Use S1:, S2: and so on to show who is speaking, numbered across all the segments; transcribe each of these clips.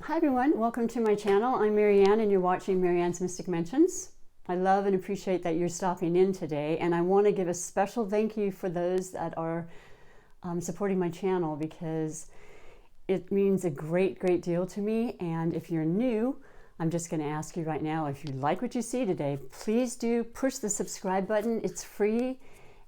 S1: Hi everyone, welcome to my channel. I'm MaryAnne and you're watching MaryAnne's Mystic Mentions. I love and appreciate that you're stopping in today, and I want to give a special thank you for those that are supporting my channel, because it means a great deal to me. And if you're new, I'm just going to ask you right now, if you like what you see today, please do push the subscribe button. It's free,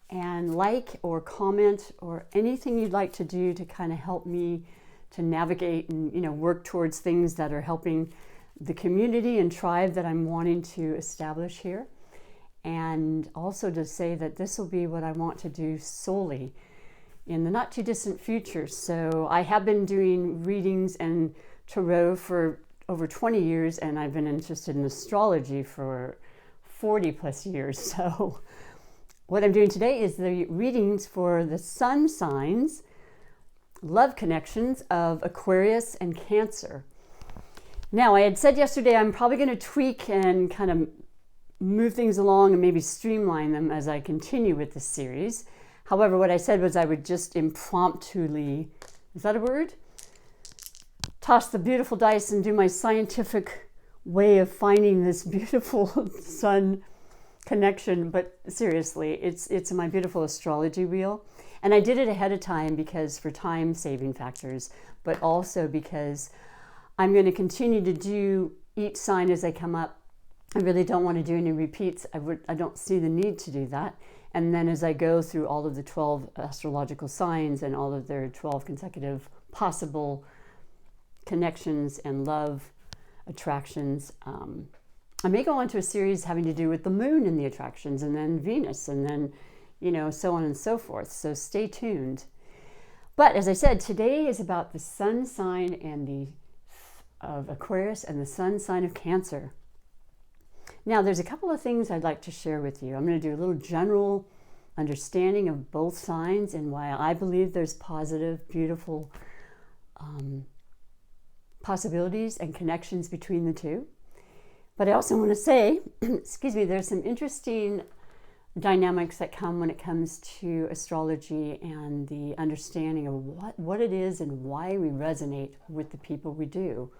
S1: and like or comment or anything you'd like to do to kind of help me to navigate and work towards things that are helping the community and tribe that I'm wanting to establish here. And also to say that this will be what I want to do solely in the not too distant future. So I have been doing readings and tarot for over 20 years, and I've been interested in astrology for 40 plus years. So what I'm doing today is the readings for the sun signs, love connections of Aquarius and Cancer. Now, I had said yesterday I'm probably going to tweak and kind of move things along and maybe streamline them as I continue with this series. However, what I said was I would just impromptu, is that a word? Toss the beautiful dice and do my scientific way of finding this beautiful sun connection. But seriously, it's my beautiful astrology wheel. And I did it ahead of time because for time saving factors, but also because I'm going to continue to do each sign as they come up. I really don't want to do any repeats. I don't see the need to do that. And then as I go through all of the 12 astrological signs and all of their 12 consecutive possible connections and love attractions, I may go on to a series having to do with the moon and the attractions, and then Venus, and then so on and so forth. So stay tuned. But as I said, today is about the sun sign of Aquarius and the sun sign of Cancer. Now, there's a couple of things I'd like to share with you. I'm going to do a little general understanding of both signs and why I believe there's positive, beautiful possibilities and connections between the two. But I also want to say, excuse me, there's some interesting dynamics that come when it comes to astrology and the understanding of what it is and why we resonate with the people we do.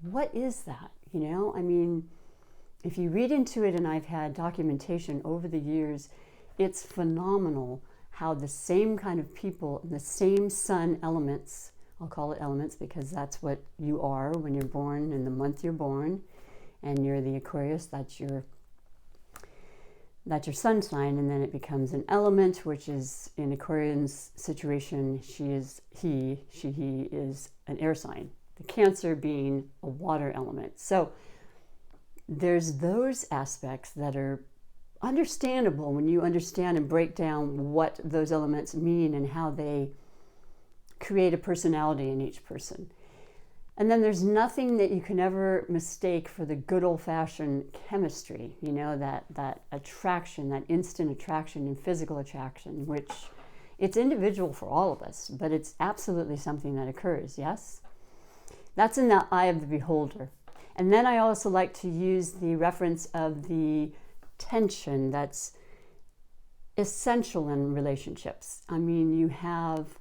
S1: What is that? I mean, if you read into it, and I've had documentation over the years, it's phenomenal how the same kind of people, the same sun elements, I'll call it elements because that's what you are when you're born, in the month you're born, and you're the Aquarius, that's your sun sign, and then it becomes an element, which is in Aquarian's situation, he is an air sign. The Cancer being a water element. So there's those aspects that are understandable when you understand and break down what those elements mean and how they create a personality in each person. And then there's nothing that you can ever mistake for the good old-fashioned chemistry, that attraction, that instant attraction and physical attraction, which it's individual for all of us, but it's absolutely something that occurs, yes? That's in the eye of the beholder. And then I also like to use the reference of the tension that's essential in relationships. I mean, you have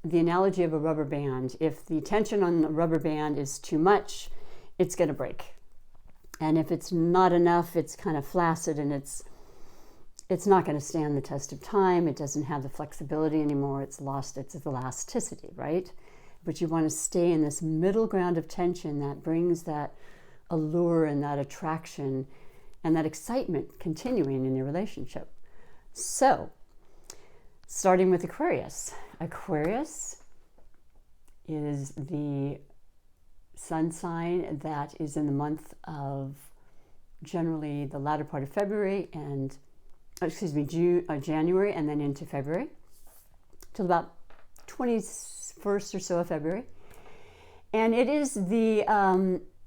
S1: the analogy of a rubber band. If the tension on the rubber band is too much, it's going to break. And if it's not enough, it's kind of flaccid and it's not going to stand the test of time. It doesn't have the flexibility anymore. It's lost its elasticity, right? But you want to stay in this middle ground of tension that brings that allure and that attraction and that excitement continuing in your relationship. So, starting with Aquarius. Aquarius is the sun sign that is in the month of generally the latter part of February and, January, and then into February till about 21st or so of February. And it is the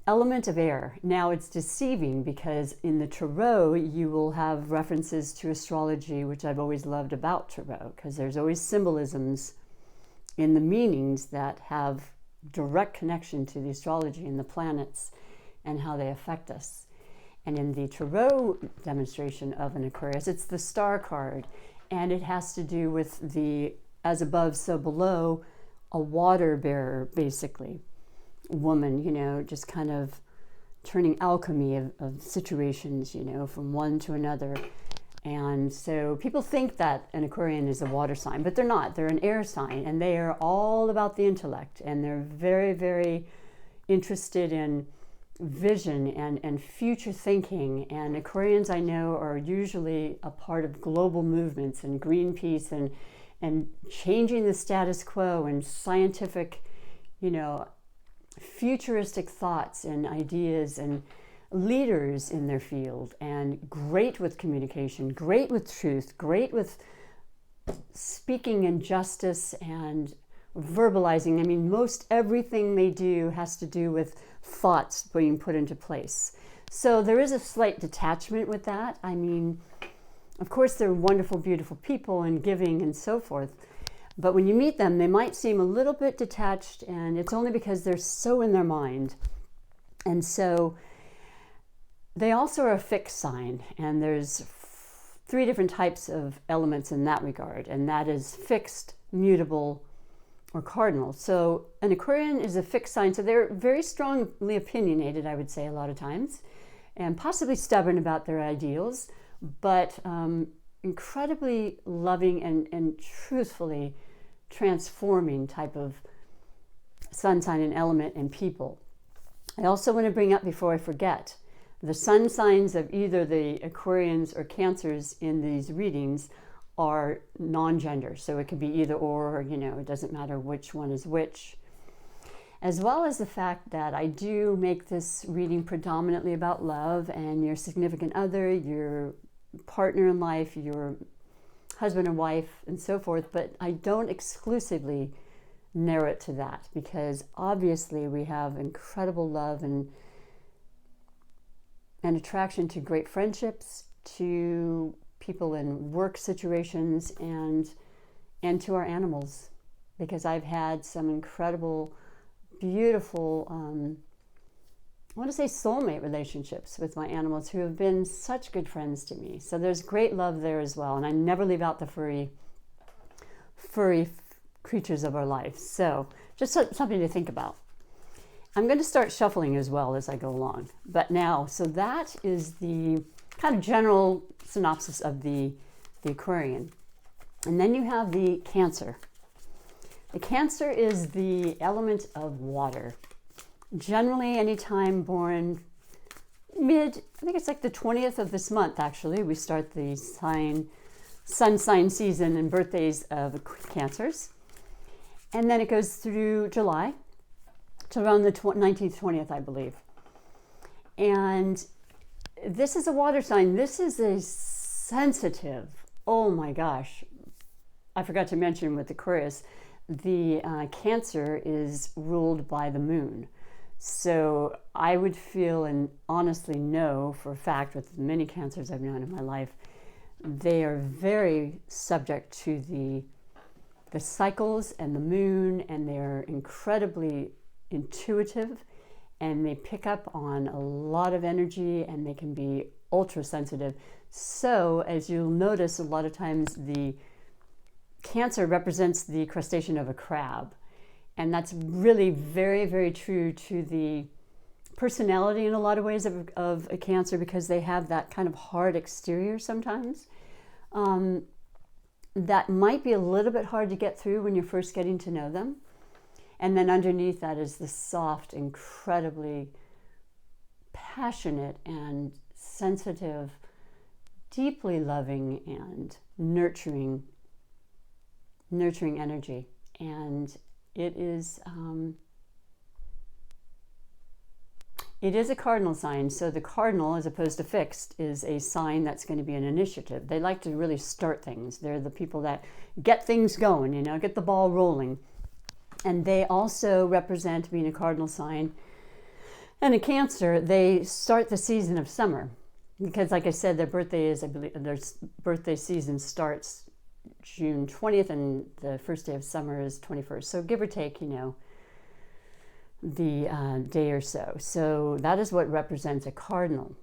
S1: element of air. Now, it's deceiving because in the tarot you will have references to astrology, which I've always loved about tarot, because there's always symbolisms in the meanings that have direct connection to the astrology and the planets and how they affect us. And in the tarot demonstration of an Aquarius, it's the star card, and it has to do with the as above, so below, a water bearer, basically. woman, you know, just kind of turning alchemy of situations, you know, from one to another. And so people think that an Aquarian is a water sign, but they're not. They're an air sign, and they are all about the intellect, and they're very, very interested in vision and future thinking. And Aquarians, I know, are usually a part of global movements and Greenpeace and changing the status quo and scientific, you know, futuristic thoughts and ideas, and leaders in their field, and great with communication, great with truth, great with speaking in justice and verbalizing. I mean, most everything they do has to do with thoughts being put into place. So there is a slight detachment with that. I mean, of course, they're wonderful, beautiful people and giving and so forth. But when you meet them, they might seem a little bit detached, and it's only because they're so in their mind. And so they also are a fixed sign, and there's 3 different types of elements in that regard, and that is fixed, mutable, or cardinal. So an Aquarian is a fixed sign, so they're very strongly opinionated, I would say, a lot of times, and possibly stubborn about their ideals, but incredibly loving and truthfully transforming type of sun sign and element and people. I also want to bring up, before I forget, the sun signs of either the Aquarians or Cancers in these readings are non-gender. So it could be either or, you know, it doesn't matter which one is which. As well as the fact that I do make this reading predominantly about love and your significant other, your partner in life, your husband and wife, and so forth, but I don't exclusively narrow it to that, because obviously we have incredible love and attraction to great friendships, to people in work situations, and to our animals, because I've had some incredible, beautiful, I want to say soulmate relationships with my animals who have been such good friends to me. So there's great love there as well, and I never leave out the furry creatures of our life. So just something to think about. I'm going to start shuffling as well as I go along. But now, so that is the kind of general synopsis of the Aquarian. And then you have the Cancer. The Cancer is the element of water. Generally, anytime born I think it's like the 20th of this month, actually, we start the sun sign season and birthdays of Cancers. And then it goes through July to around the 19th, 20th, I believe. And this is a water sign. This is a sensitive, oh my gosh. I forgot to mention with Aquarius, the Cancer is ruled by the moon. So I would feel, and honestly know for a fact with many Cancers I've known in my life, they are very subject to the cycles and the moon, and they're incredibly intuitive, and they pick up on a lot of energy, and they can be ultra sensitive. So as you'll notice, a lot of times the Cancer represents the crustacean of a crab. And that's really very, very true to the personality in a lot of ways of a Cancer, because they have that kind of hard exterior sometimes. That might be a little bit hard to get through when you're first getting to know them. And then underneath that is the soft, incredibly passionate and sensitive, deeply loving and nurturing energy. And it is a cardinal sign. So the cardinal, as opposed to fixed, is a sign that's going to be an initiative. They like to really start things. They're the people that get things going, you know, get the ball rolling. And they also represent, being a cardinal sign and a Cancer, they start the season of summer. Because like I said, their birthday is, I believe, their birthday season starts June 20th, and the first day of summer is 21st. So give or take, you know, the day or so. So that is what represents a cardinal.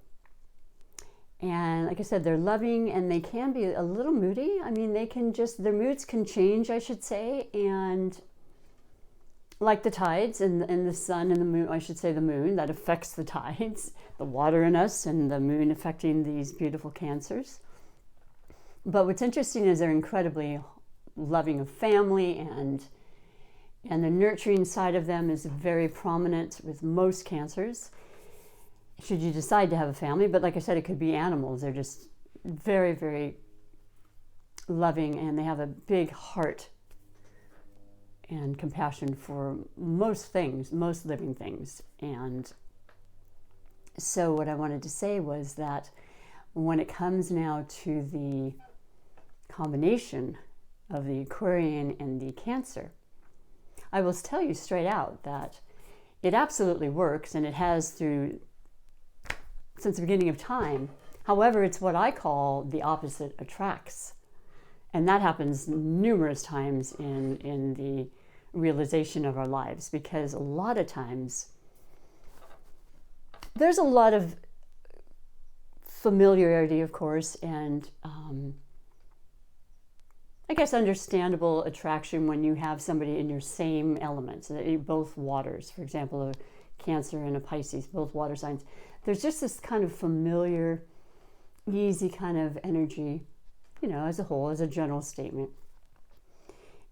S1: And like I said, they're loving, and they can be a little moody. I mean, they can just, their moods can change, I should say. And like the tides and the sun and the moon, I should say the moon, that affects the tides, the water in us and the moon affecting these beautiful Cancers. But what's interesting is they're incredibly loving of family, and the nurturing side of them is very prominent with most Cancers, should you decide to have a family. But like I said, it could be animals. They're just very, very loving, and they have a big heart and compassion for most things, most living things. And so what I wanted to say was that when it comes now to the combination of the Aquarian and the Cancer, I will tell you straight out that it absolutely works, and it has since the beginning of time. However, it's what I call the opposite attracts. And that happens numerous times in the realization of our lives, because a lot of times there's a lot of familiarity, of course, and I guess understandable attraction when you have somebody in your same elements, both waters. For example, a Cancer and a Pisces, both water signs. There's just this kind of familiar, easy kind of energy, as a whole, as a general statement.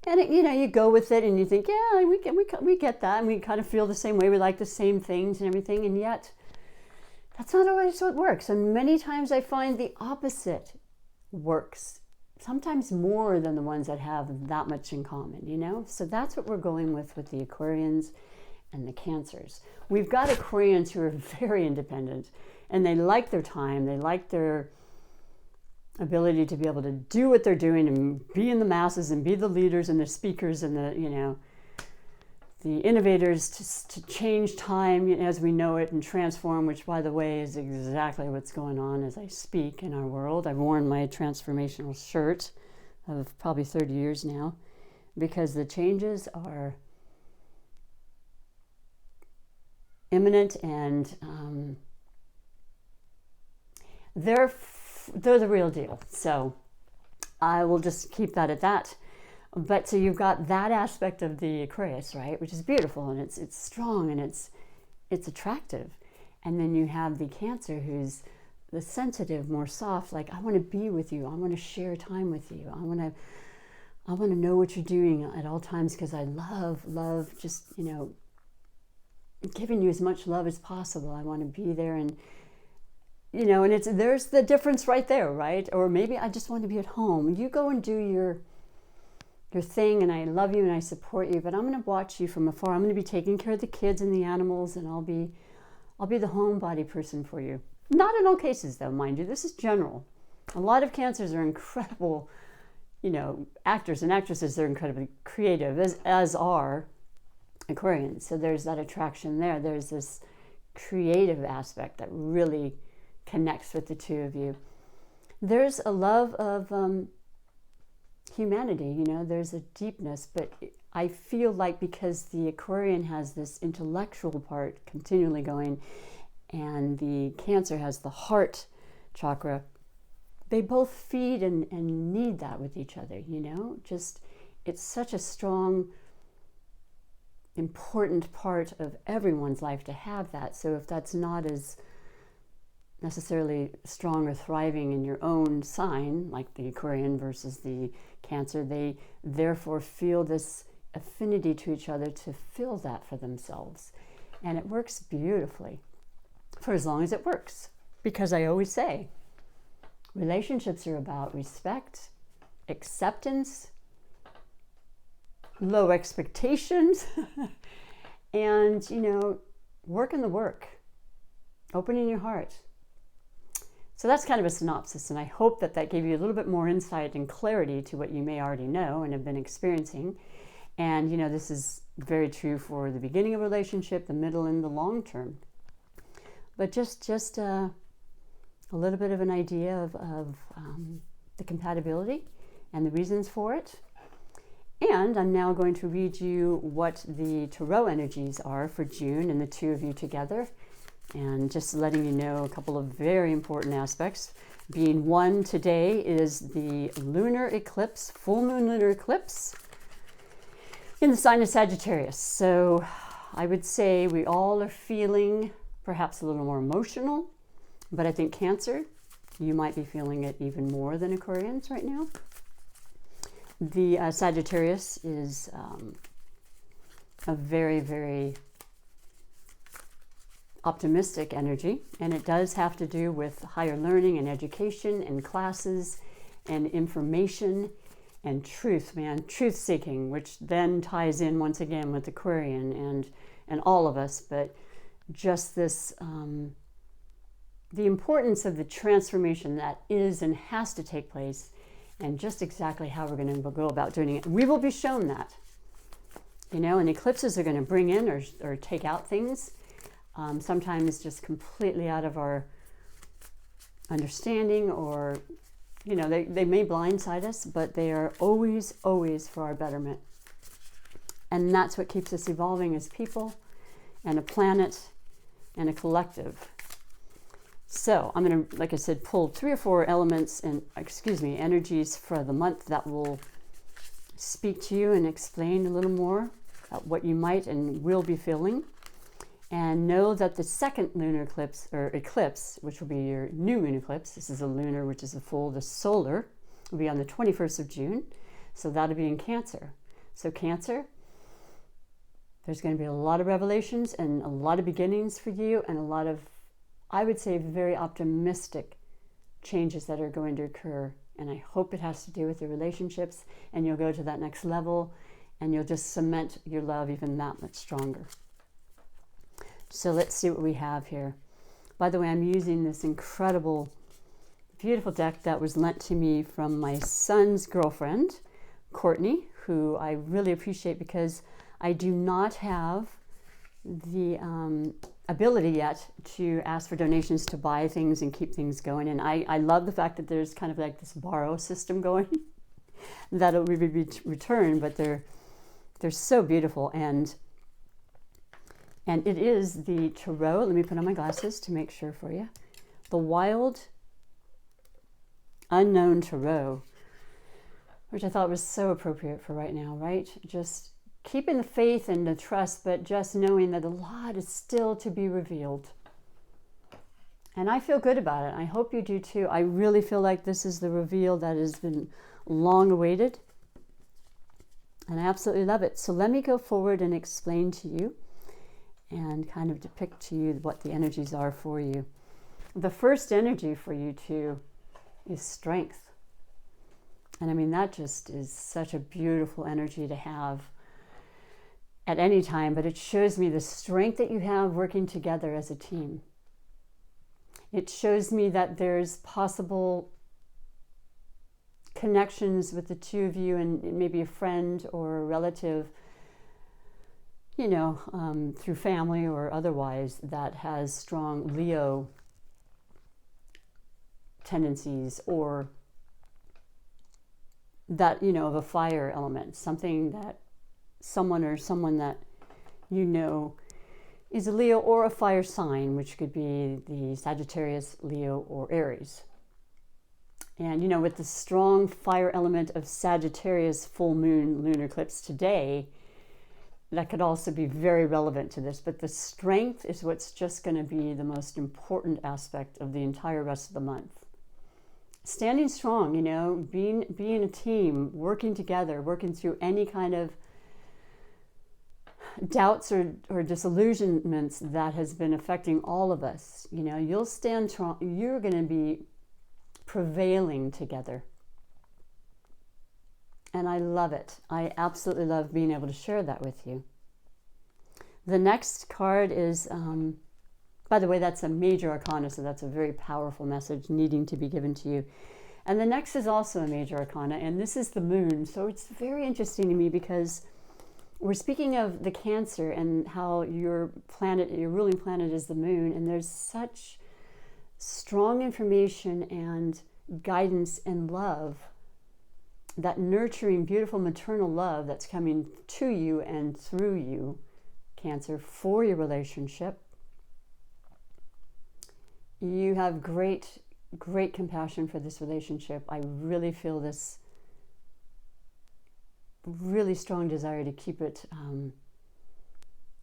S1: And you go with it, and you think, yeah, we get that, and we kind of feel the same way. We like the same things and everything, and yet that's not always what works. And many times I find the opposite works, sometimes more than the ones that have that much in common. So that's what we're going with the Aquarians and the Cancers. We've got Aquarians who are very independent, and they like their time. They like their ability to be able to do what they're doing and be in the masses and be the leaders and the speakers and the innovators to change time as we know it and transform, which, by the way, is exactly what's going on as I speak in our world. I've worn my transformational shirt of probably 30 years now, because the changes are imminent, and they're the real deal. So I will just keep that at that. But so you've got that aspect of the Aquarius, right, which is beautiful, and it's strong, and it's attractive. And then you have the Cancer, who's the sensitive, more soft, like, I want to be with you, I want to share time with you, I want to know what you're doing at all times, because I love just giving you as much love as possible. I want to be there, and and there's the difference right there, right? Or maybe I just want to be at home. You go and do your thing, and I love you and I support you, but I'm going to watch you from afar. I'm going to be taking care of the kids and the animals, and I'll be the homebody person for you. Not in all cases, though, mind you. This is general. A lot of Cancers are incredible, actors and actresses. They're incredibly creative, as are Aquarians. So there's that attraction there. There's this creative aspect that really connects with the two of you. There's a love of humanity, there's a deepness, but I feel like because the Aquarian has this intellectual part continually going, and the Cancer has the heart chakra, they both feed and need that with each other, just it's such a strong, important part of everyone's life to have that. So if that's not as necessarily strong or thriving in your own sign, like the Aquarian versus the Cancer, they therefore feel this affinity to each other to fill that for themselves. And it works beautifully for as long as it works. Because I always say, relationships are about respect, acceptance, low expectations, and, working the work, opening your heart. So that's kind of a synopsis, and I hope that gave you a little bit more insight and clarity to what you may already know and have been experiencing. And, this is very true for the beginning of a relationship, the middle, and the long term. But just a little bit of an idea of the compatibility and the reasons for it. And I'm now going to read you what the tarot energies are for June and the two of you together. And just letting you know a couple of very important aspects. Being one, today is the lunar eclipse, full moon lunar eclipse, in the sign of Sagittarius. So I would say we all are feeling perhaps a little more emotional, but I think Cancer, you might be feeling it even more than Aquarians right now. The Sagittarius is a very, very optimistic energy, and it does have to do with higher learning and education and classes and information and truth, man, truth seeking, which then ties in once again with Aquarian and all of us, but just this, the importance of the transformation that is and has to take place, and just exactly how we're going to go about doing it. We will be shown that, you know, and eclipses are going to bring in or take out things, sometimes just completely out of our understanding, or, you know, they may blindside us, but they are always, always for our betterment. And that's what keeps us evolving as people and a planet and a collective. So I'm going to, like I said, pull 3 or 4 elements and, energies for the month that will speak to you and explain a little more about what you might and will be feeling. And know that the second lunar eclipse, which will be your new moon eclipse, this is a lunar, which is a full, the solar, will be on the 21st of June. So that'll be in Cancer. So Cancer, there's going to be a lot of revelations and a lot of beginnings for you, and a lot of, I would say, very optimistic changes that are going to occur. And I hope it has to do with your relationships, and you'll go to that next level, and you'll just cement your love even that much stronger. So let's see what we have here. By the way, I'm using this incredible, beautiful deck that was lent to me from my son's girlfriend, Courtney, who I really appreciate, because I do not have the ability yet to ask for donations to buy things and keep things going. And I love the fact that there's kind of like this borrow system going that'll be returned, but they're so beautiful. And it is the Tarot. Let me put on my glasses to make sure for you. The Wild Unknown Tarot, which I thought was so appropriate for right now, right? Just keeping the faith and the trust, but just knowing that a lot is still to be revealed. And I feel good about it. I hope you do too. I really feel like this is the reveal that has been long awaited. And I absolutely love it. So let me go forward and explain to you and kind of depict to you what the energies are for you. The first energy for you too is strength. And I mean, that just is such a beautiful energy to have at any time, but it shows me the strength that you have working together as a team. It shows me that there's possible connections with the two of you, and maybe a friend or a relative, you know, through family or otherwise, that has strong Leo tendencies, or that, you know, of a fire element, something that someone that you know is a Leo or a fire sign, which could be the Sagittarius, Leo, or Aries. And, you know, with the strong fire element of Sagittarius full moon lunar eclipse today, that could also be very relevant to this. But the strength is what's just going to be the most important aspect of the entire rest of the month. Standing strong, you know, being a team, working together, working through any kind of doubts or disillusionments that has been affecting all of us. You know, you'll stand strong. You're going to be prevailing together. And I love it. I absolutely love being able to share that with you. The next card is, by the way, that's a major arcana, so that's a very powerful message needing to be given to you. And the next is also a major arcana, and this is the moon. So it's very interesting to me, because we're speaking of the Cancer and how your planet, your ruling planet, is the moon, and there's such strong information and guidance and love, that nurturing, beautiful maternal love that's coming to you and through you, Cancer, for your relationship. You have great compassion for this relationship. I really feel this really strong desire to keep it,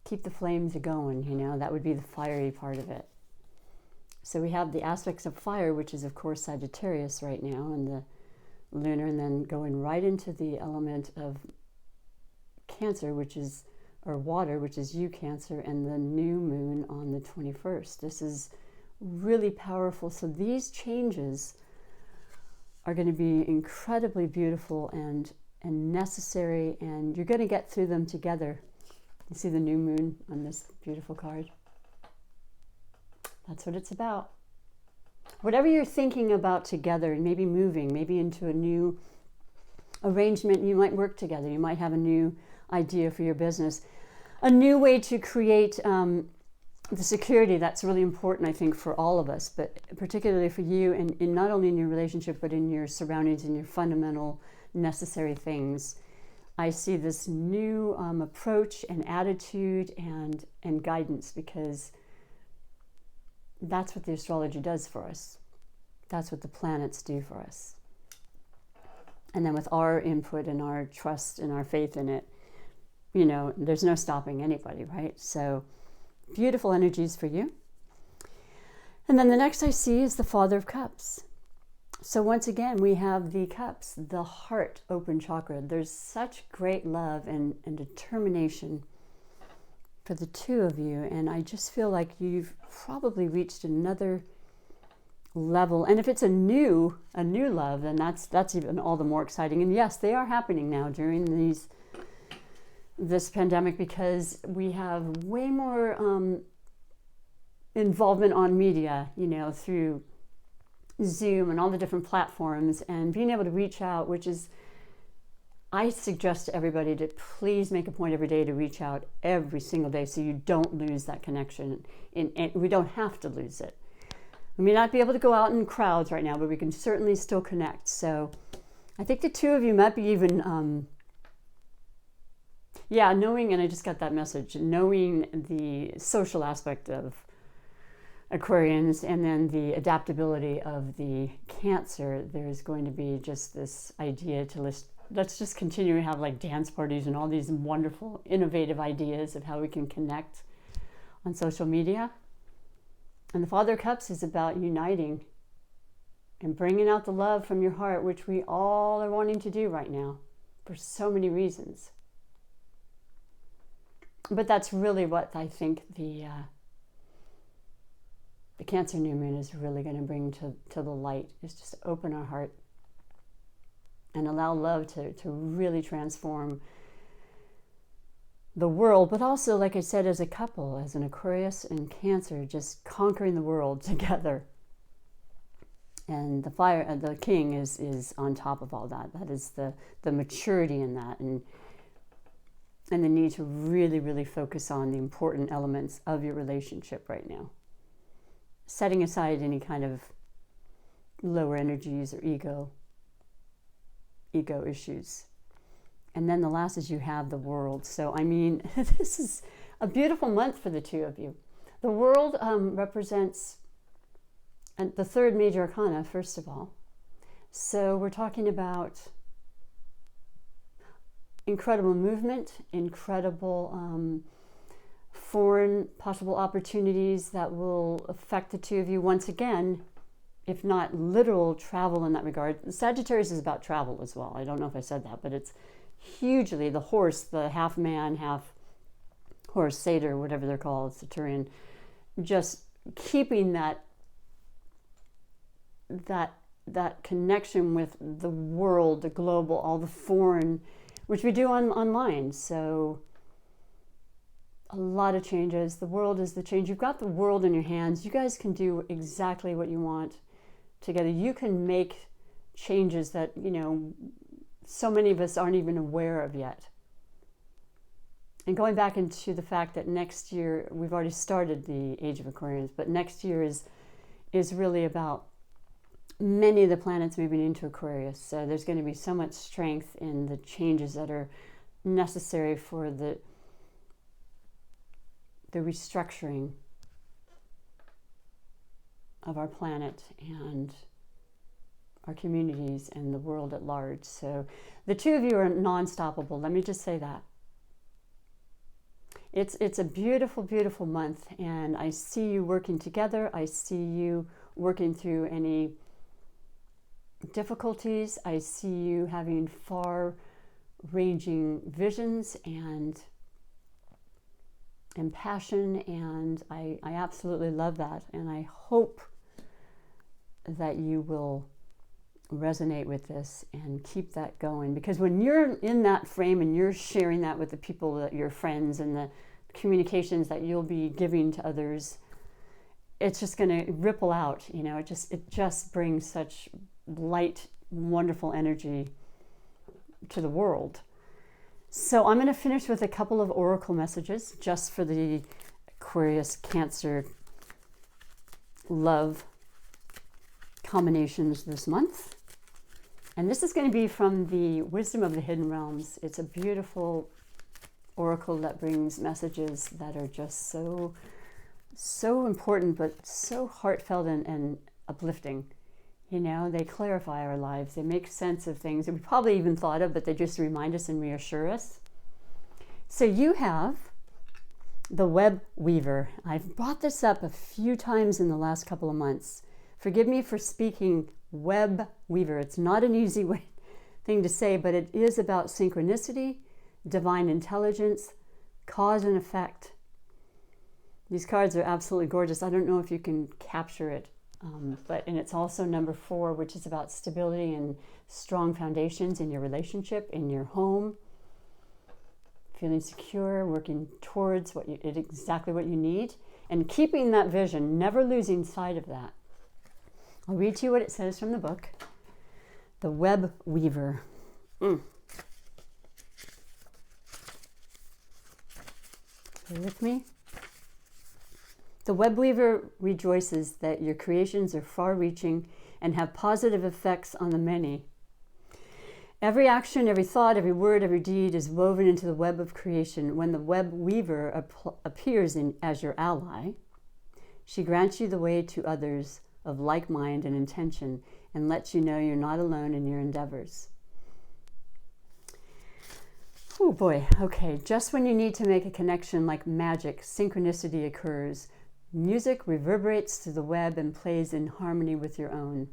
S1: keep the flames going, you know, that would be the fiery part of it. So we have the aspects of fire, which is of course Sagittarius right now, and the lunar, and then going right into the element of Cancer, which is, or water, which is you, Cancer, and the new moon on the 21st. This is really powerful. So these changes are going to be incredibly beautiful and necessary, and you're going to get through them together. You see the new moon on this beautiful card? That's what it's about. Whatever you're thinking about together, and maybe moving, maybe into a new arrangement, you might work together. You might have a new idea for your business, a new way to create the security that's really important, I think, for all of us, but particularly for you, and in not only in your relationship, but in your surroundings and your fundamental necessary things. I see this new approach and attitude and guidance, because that's what the astrology does for us. That's what the planets do for us. And then with our input and our trust and our faith in it, you know, there's no stopping anybody, right? So beautiful energies for you. And then the next I see is the Father of Cups. So once again, we have the cups, the heart open chakra. There's such great love and determination for the two of you. And I just feel like you've probably reached another level. And if it's a new love, then that's even all the more exciting. And yes, they are happening now during this pandemic, because we have way more involvement on media, you know, through Zoom and all the different platforms, and being able to reach out, which is, I suggest to everybody to please make a point every day to reach out every single day, so you don't lose that connection. And we don't have to lose it. We may not be able to go out in crowds right now, but we can certainly still connect. So I think the two of you might be even, knowing, and I just got that message, knowing the social aspect of Aquarians, and then the adaptability of the Cancer. There's going to be just this idea to let's just continue to have like dance parties and all these wonderful, innovative ideas of how we can connect on social media. And the Father of Cups is about uniting and bringing out the love from your heart, which we all are wanting to do right now for so many reasons. But that's really what I think the Cancer new moon is really going to bring to the light, is just open our heart and allow love to really transform the world. But also, like I said, as a couple, as an Aquarius and Cancer, just conquering the world together. And the king is on top of all that. That is the maturity in that, and the need to really, really focus on the important elements of your relationship right now. Setting aside any kind of lower energies or ego issues. And then the last is you have the world. So, I mean, this is a beautiful month for the two of you. The world represents the third major arcana, first of all. So we're talking about incredible movement, incredible foreign possible opportunities that will affect the two of you once again, if not literal travel in that regard. Sagittarius is about travel as well. I don't know if I said that, but it's hugely the horse, the half man, half horse, satyr, whatever they're called, Saturnian, just keeping that connection with the world, the global, all the foreign, which we do online. So a lot of changes. The world is the change. You've got the world in your hands. You guys can do exactly what you want together. You can make changes that, you know, so many of us aren't even aware of yet. And going back into the fact that next year, we've already started the Age of Aquarius, but next year is really about many of the planets moving into Aquarius. So there's going to be so much strength in the changes that are necessary for the restructuring of our planet and our communities and the world at large. So the two of you are non-stoppable. Let me just say that. It's a beautiful, beautiful month, and I see you working together. I see you working through any difficulties. I see you having far-ranging visions and passion, and I absolutely love that. And I hope that you will resonate with this and keep that going, because when you're in that frame and you're sharing that with the people, that your friends, and the communications that you'll be giving to others, it's just going to ripple out. You know, it just brings such light, wonderful energy to the world. So I'm going to finish with a couple of oracle messages just for the Aquarius Cancer love combinations this month. And this is going to be from the Wisdom of the Hidden Realms. It's a beautiful oracle that brings messages that are just so important, but so heartfelt and uplifting. You know, they clarify our lives. They make sense of things that we probably even thought of, but they just remind us and reassure us. So you have the Web Weaver. I've brought this up a few times in the last couple of months. Forgive me for speaking Web Weaver. It's not an easy thing to say, but it is about synchronicity, divine intelligence, cause and effect. These cards are absolutely gorgeous. I don't know if you can capture it, and it's also number 4, which is about stability and strong foundations in your relationship, in your home, feeling secure, working towards exactly what you need, and keeping that vision, never losing sight of that. I'll read to you what it says from the book, The Web Weaver. Bear with me. The Web Weaver rejoices that your creations are far-reaching and have positive effects on the many. Every action, every thought, every word, every deed is woven into the web of creation. When the Web Weaver appears as your ally, she grants you the way to others of like mind and intention, and lets you know you're not alone in your endeavors. Oh boy, okay, just when you need to make a connection, like magic, synchronicity occurs. Music reverberates through the web and plays in harmony with your own.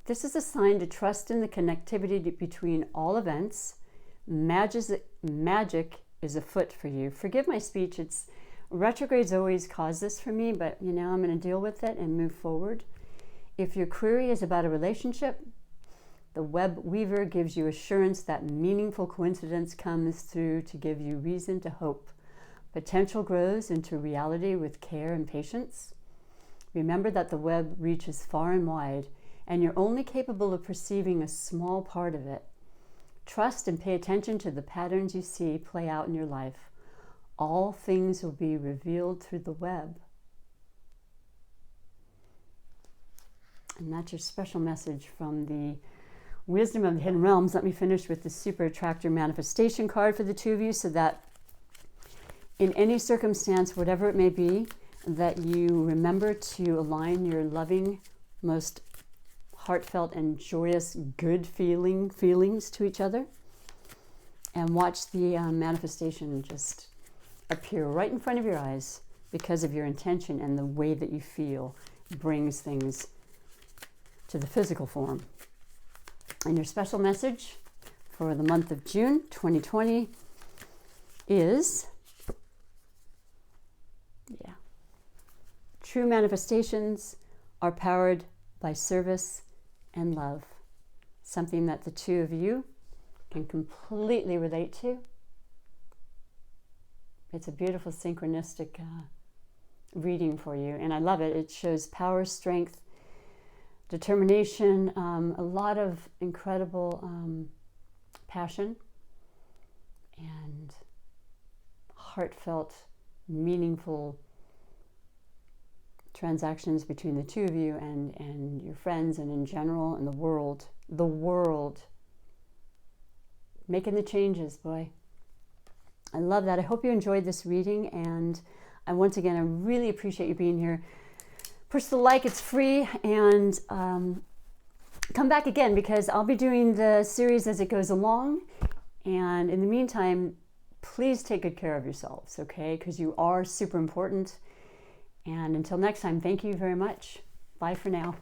S1: This is a sign to trust in the connectivity between all events. Magic is afoot for you. Forgive my speech, retrogrades always cause this for me, but you know, I'm going to deal with it and move forward. If your query is about a relationship, the Web Weaver gives you assurance that meaningful coincidence comes through to give you reason to hope. Potential grows into reality with care and patience. Remember that the web reaches far and wide, and you're only capable of perceiving a small part of it. Trust and pay attention to the patterns you see play out in your life. All things will be revealed through the web. And that's your special message from the Wisdom of the Hidden Realms. Let me finish with the Super Attractor Manifestation card for the two of you, so that in any circumstance, whatever it may be, that you remember to align your loving, most heartfelt and joyous, good feelings to each other, and watch the manifestation just appear right in front of your eyes, because of your intention and the way that you feel brings things to the physical form. And your special message for the month of June 2020 is, true manifestations are powered by service and love. Something that the two of you can completely relate to. It's a beautiful synchronistic reading for you, and I love it. It shows power, strength, determination, a lot of incredible passion, and heartfelt, meaningful transactions between the two of you and your friends, and in general, and the world. Making the changes, boy. I love that. I hope you enjoyed this reading, and once again, I really appreciate you being here. Push the like, it's free, and come back again, because I'll be doing the series as it goes along. And in the meantime, please take good care of yourselves, okay? Because you are super important. And until next time, thank you very much. Bye for now.